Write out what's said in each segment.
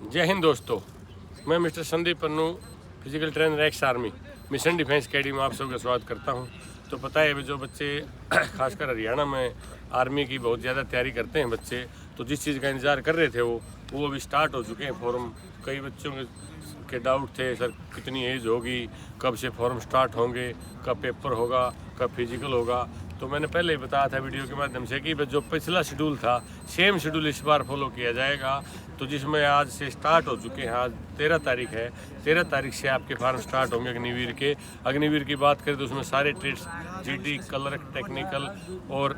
जय हिंद दोस्तों, मैं mister Sandeep Pannu, physical trainer ex army mission defence academy में आप सबका स्वागत करता हूं। तो पता है जो बच्चे खासकर हरियाणा में आर्मी की बहुत ज़्यादा तैयारी करते हैं बच्चे, तो जिस चीज़ का इंतज़ार कर रहे थे वो अभी स्टार्ट हो चुके हैं फॉर्म। कई बच्चों के डाउट थे, सर कितनी एज होगी, कब से फॉर्म स्टार्ट होंगे, कब पेपर होगा, कब फिजिकल होगा। तो मैंने पहले ही बताया था वीडियो के माध्यम से कि जो पिछला शेड्यूल था सेम शेड्यूल इस बार फॉलो किया जाएगा। तो जिसमें आज से स्टार्ट हो चुके हैं, आज 13 तारीख है, 13 तारीख से आपके फार्म स्टार्ट होंगे अग्निवीर के। अग्निवीर की बात करें तो उसमें सारे ट्रेड्स, जीडी, क्लर्क, टेक्निकल और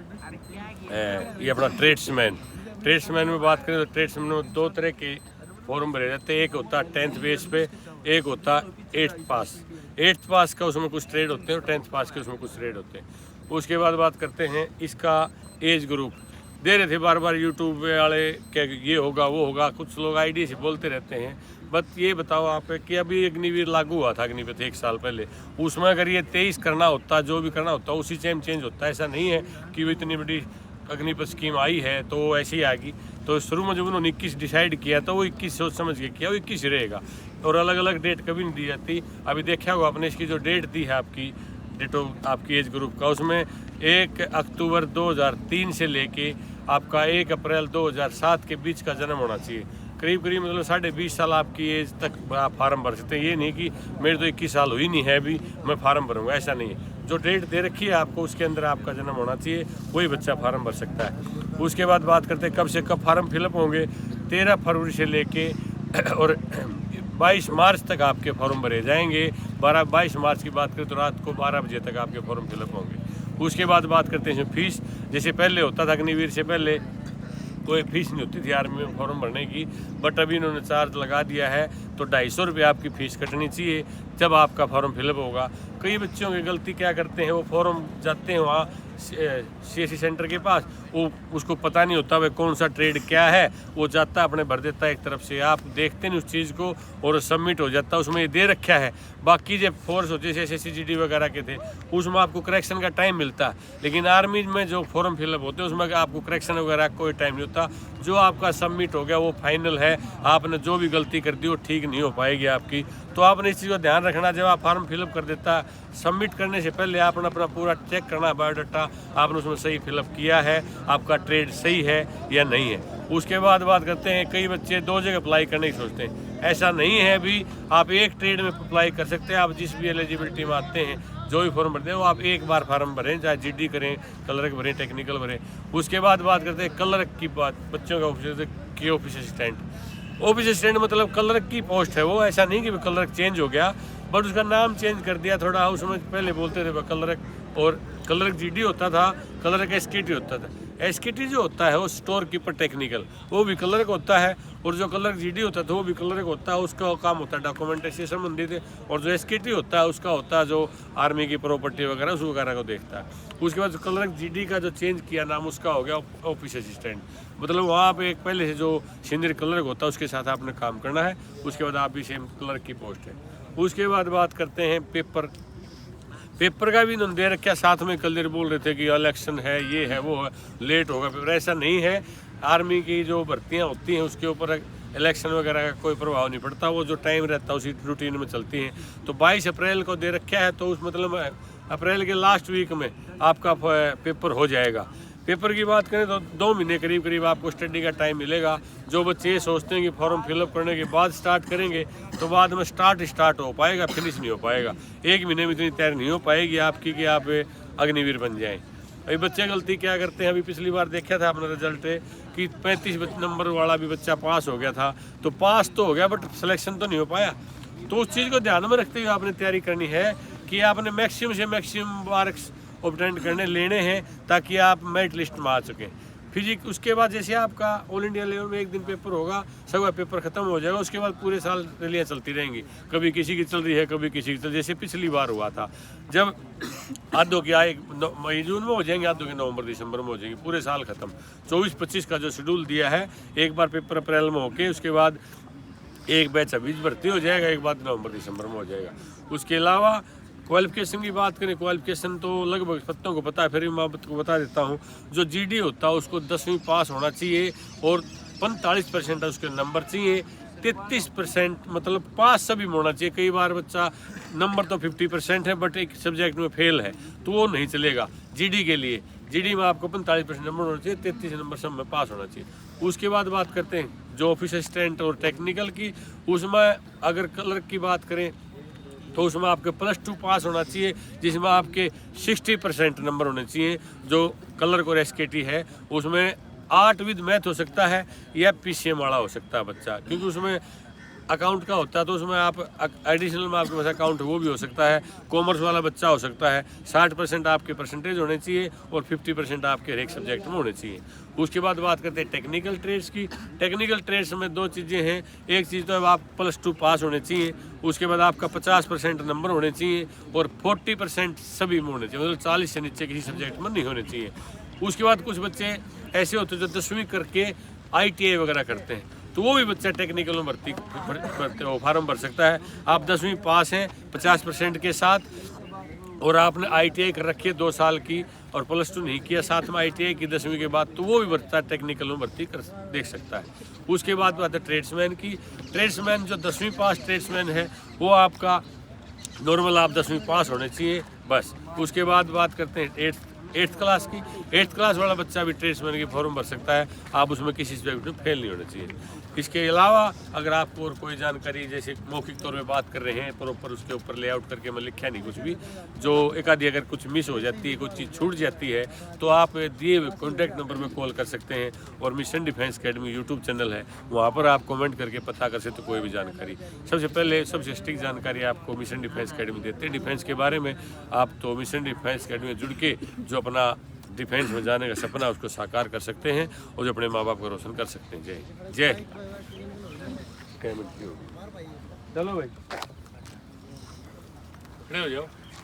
ये अपना ट्रेड्समैन में बात करें तो ट्रेड्समैन में दो तरह के फॉर्म भरे जाते हैं। एक होता है 10th बेस पे, एक होता 8th पास। 8th पास का उसमें कुछ ट्रेड होते हैं और 10th पास के उसमें कुछ ट्रेड होते हैं। उसके बाद बात करते हैं इसका एज ग्रुप। दे रहे थे बार बार यूट्यूब वाले क्या ये होगा वो होगा, कुछ लोग आईडी से बोलते रहते हैं। बट ये बताओ आप कि अभी अग्निवीर लागू हुआ था अग्निपथ 1 साल पहले, उसमें अगर ये 23 करना होता, जो भी करना होता उसी टाइम चेंज होता है। ऐसा नहीं है कि वो इतनी बड़ी अग्निपथ स्कीम आई है तो वो ऐसे ही आएगी। तो शुरू में जब उन्होंने 21 डिसाइड किया तो वो 21 सोच समझ के किया, वो 21 रहेगा और अलग अलग डेट कभी नहीं दी जाती। अभी देखा होगा आपने, इसकी जो डेट दी है आपकी डेट ऑफ आपकी एज ग्रुप का, उसमें 1 अक्टूबर 2003 से लेके आपका 1 अप्रैल 2007 के बीच का जन्म होना चाहिए। करीब करीब मतलब 20.5 साल आपकी एज तक आप फार्म भर सकते हैं। ये नहीं कि मेरे तो 21 साल हुई नहीं है अभी मैं फार्म भरूंगा, ऐसा नहीं है। जो डेट दे रखी है आपको उसके अंदर आपका जन्म होना चाहिए, वही बच्चा फार्म भर सकता है। उसके बाद बात करते हैं कब से कब फार्म फिलअप होंगे। 13 फरवरी से लेके और 22 मार्च तक आपके फॉर्म भरे जाएंगे। 22 मार्च की बात करें तो रात को 12 बजे तक आपके फॉर्म फिलअप होंगे। उसके बाद बात करते हैं फीस। जैसे पहले होता था अग्निवीर से पहले कोई फीस नहीं होती थी आर्मी में फॉर्म भरने की, बट अभी इन्होंने चार्ज लगा दिया है। तो 250 रुपये आपकी फ़ीस कटनी चाहिए जब आपका फॉर्म फिलअप होगा। कई बच्चों की गलती क्या करते हैं, वो फॉर्म जाते हैं वहाँ CSC सेंटर के पास, वो उसको पता नहीं होता भाई कौन सा ट्रेड क्या है, वो जाता है अपने भर देता है एक तरफ से, आप देखते नहीं उस चीज़ को और सबमिट हो जाता है। उसमें ये दे रखा है। बाकी जो फोर्स होती है जैसे SSC GD वगैरह के थे उसमें आपको करेक्शन का टाइम मिलता है, लेकिन आर्मी में जो फॉर्म फिलअप होते हैं उसमें आपको करेक्शन वगैरह कोई टाइम नहीं होता। जो आपका सबमिट हो गया वो फाइनल है। आपने जो भी गलती कर दी वो ठीक नहीं हो पाएगी आपकी। तो आपने इस चीज़ को ध्यान रखना, जब आप फॉर्म फिलअप कर देता सबमिट करने से पहले आपने अपना पूरा चेक करना, बायोडाटा आपने उसमें सही फिलअप किया है, आपका ट्रेड सही है या नहीं है। उसके बाद बात करते हैं कई बच्चे 2 जगह अप्लाई करने की सोचते हैं, ऐसा नहीं है। अभी आप एक ट्रेड में अप्लाई कर सकते हैं। आप जिस भी एलिजिबिलिटी में आते हैं, जो भी फॉर्म भरते हैं वो आप एक बार फार्म भरें, चाहे GD करें, क्लर्क भरें, टेक्निकल भरें। उसके बाद बात करते हैं क्लर्क की बात, बच्चों का ऑफिस असिस्टेंट। ऑफिस असिस्टेंट मतलब क्लर्क की पोस्ट है वो, ऐसा नहीं कि क्लर्क चेंज हो गया, बट उसका नाम चेंज कर दिया थोड़ा। उसमें पहले बोलते थे क्लर्क, और क्लर्क GD होता था, क्लर्क SKT होता था। SKT जो होता है वो स्टोर कीपर टेक्निकल, वो भी क्लर्क होता है, और जो क्लर्क GD होता था वो भी क्लर्क होता है। उसका काम होता है डॉक्यूमेंटेशन से संबंधित, और जो SKT होता है उसका होता है जो आर्मी की प्रॉपर्टी वगैरह उस वगैरह को देखता है। उसके बाद क्लर्क GD का जो चेंज किया नाम उसका हो गया ऑफिस असिस्टेंट। मतलब वहाँ पे एक पहले से जो सीनियर क्लर्क होता है उसके साथ आपने काम करना है। उसके बाद आप भी सेम क्लर्क की पोस्ट है। उसके बाद बात करते हैं पेपर का भी इन्होंने दे रखा। साथ में कल देर बोल रहे थे कि इलेक्शन है, ये है, वो है, लेट होगा पेपर। ऐसा नहीं है। आर्मी की जो भर्तियां होती हैं उसके ऊपर इलेक्शन वगैरह का कोई प्रभाव नहीं पड़ता, वो जो टाइम रहता है उसी रूटीन में चलती हैं। तो 22 अप्रैल को दे रखा है, तो उस मतलब अप्रैल के लास्ट वीक में आपका पेपर हो जाएगा। पेपर की बात करें तो 2 महीने करीब आपको स्टडी का टाइम मिलेगा। जो बच्चे ये सोचते हैं कि फॉर्म फिलअप करने के बाद स्टार्ट करेंगे, तो बाद में स्टार्ट हो पाएगा, फिनिश नहीं हो पाएगा। 1 महीने में इतनी तैयारी नहीं हो पाएगी आपकी कि आप अग्निवीर बन जाएं। अभी बच्चे गलती क्या करते हैं, अभी पिछली बार देखा था अपना रिजल्ट कि 35 नंबर वाला भी बच्चा पास हो गया था। तो पास तो हो गया बट सिलेक्शन तो नहीं हो पाया। तो उस चीज़ को ध्यान में रखते हुए आपने तैयारी करनी है कि आपने मैक्सिमम से मैक्सिमम मार्क्स ऑब्टेन करने लेने हैं ताकि आप मेरिट लिस्ट में आ सकें। फिजिक उसके बाद जैसे आपका ऑल इंडिया लेवल में एक दिन पेपर होगा, सब पेपर खत्म हो जाएगा। उसके बाद पूरे साल रैलियाँ चलती रहेंगी, कभी किसी की चल रही है, कभी किसी की चल, जैसे पिछली बार हुआ था जब आधों की आए मई जून में हो जाएंगे, आधों के नवंबर दिसंबर में हो जाएंगे, पूरे साल खत्म। 24-25 का जो शेड्यूल दिया है, एक बार पेपर अप्रैल में होके उसके बाद एक बैच अभी भर्ती हो जाएगा, एक बार नवंबर दिसंबर में हो जाएगा। उसके अलावा क्वालिफिकेशन की बात करें, क्वालिफिकेशन तो लगभग सबको को पता है, फिर भी मैं आपको बता देता हूँ। जो GD होता है उसको 10वीं पास होना चाहिए और 45% उसके नंबर चाहिए। 33% मतलब पास सभी में होना चाहिए। कई बार बच्चा नंबर तो 50% है बट एक सब्जेक्ट में फेल है तो वो नहीं चलेगा। जीडी के लिए जीडी में आपको 45% नंबर होना चाहिए, 33 नंबर सब में पास होना चाहिए। उसके बाद बात करते हैं जो ऑफिस असिस्टेंट और टेक्निकल की, उसमें अगर क्लर्क की बात करें तो उसमें आपके +2 पास होना चाहिए, जिसमें आपके 60% नंबर होने चाहिए। जो क्लर्क और एसकेटी है उसमें 8 विद मैथ हो सकता है या पीसीएम वाला हो सकता है बच्चा, क्योंकि उसमें अकाउंट का होता है तो उसमें आप एडिशनल में आपके पास अकाउंट वो भी हो सकता है। कॉमर्स वाला बच्चा हो सकता है। 60% आपके परसेंटेज होने चाहिए और 50% आपके हर एक सब्जेक्ट में होने चाहिए। उसके बाद बात करते हैं टेक्निकल ट्रेड्स की। टेक्निकल ट्रेड्स में 2 चीज़ें हैं। एक चीज़ तो आप +2 पास होने चाहिए, उसके बाद आपका 50% नंबर होने चाहिए और 40% सभी में होने चाहिए, मतलब 40 से नीचे किसी सब्जेक्ट में नहीं होने चाहिए। उसके बाद कुछ बच्चे ऐसे होते हैं जो 10वीं करके ITI वगैरह करते हैं तो वो भी बच्चा टेक्निकल में भर्ती फॉर्म भर सकता है। आप 10वीं पास हैं 50% के साथ और आपने ITI कर रखी है 2 साल की और +2 नहीं किया साथ में ITI की 10वीं के बाद, तो वो भी बच्चा टेक्निकल में भर्ती कर देख सकता है। उसके बाद बात है ट्रेड्समैन की। ट्रेड्समैन जो 10वीं पास ट्रेड्समैन है वो आपका नॉर्मल आप 10वीं पास होने चाहिए बस। उसके बाद बात करते हैं 8th क्लास की। 8th क्लास वाला बच्चा भी ट्रेड्समैन की फॉर्म भर सकता है, आप उसमें किसी सब्जेक्ट में फेल नहीं होना चाहिए। इसके अलावा अगर आपको और कोई जानकारी जैसे मौखिक तौर पे बात कर रहे हैं प्रॉपर उसके ऊपर लेआउट करके मैं लिखा नहीं कुछ भी, जो एक आधी अगर कुछ मिस हो जाती है, कुछ चीज़ छूट जाती है तो आप दिए हुए कॉन्टैक्ट नंबर में कॉल कर सकते हैं और mission defence academy YouTube channel है, वहाँ पर आप कमेंट करके पता कर सकते कोई भी जानकारी। सबसे पहले सबसे स्ट्रिक्ट जानकारी आपको मिशन डिफेंस अकेडमी देते हैं डिफेंस के बारे में। आप तो मिशन डिफेंस अकेडमी में जुड़ के जो अपना डिफेंस में जाने का सपना उसको साकार कर सकते हैं और जो अपने माँ बाप को रोशन कर सकते हैं। जय जय। चलो भाई खड़े हो जाओ।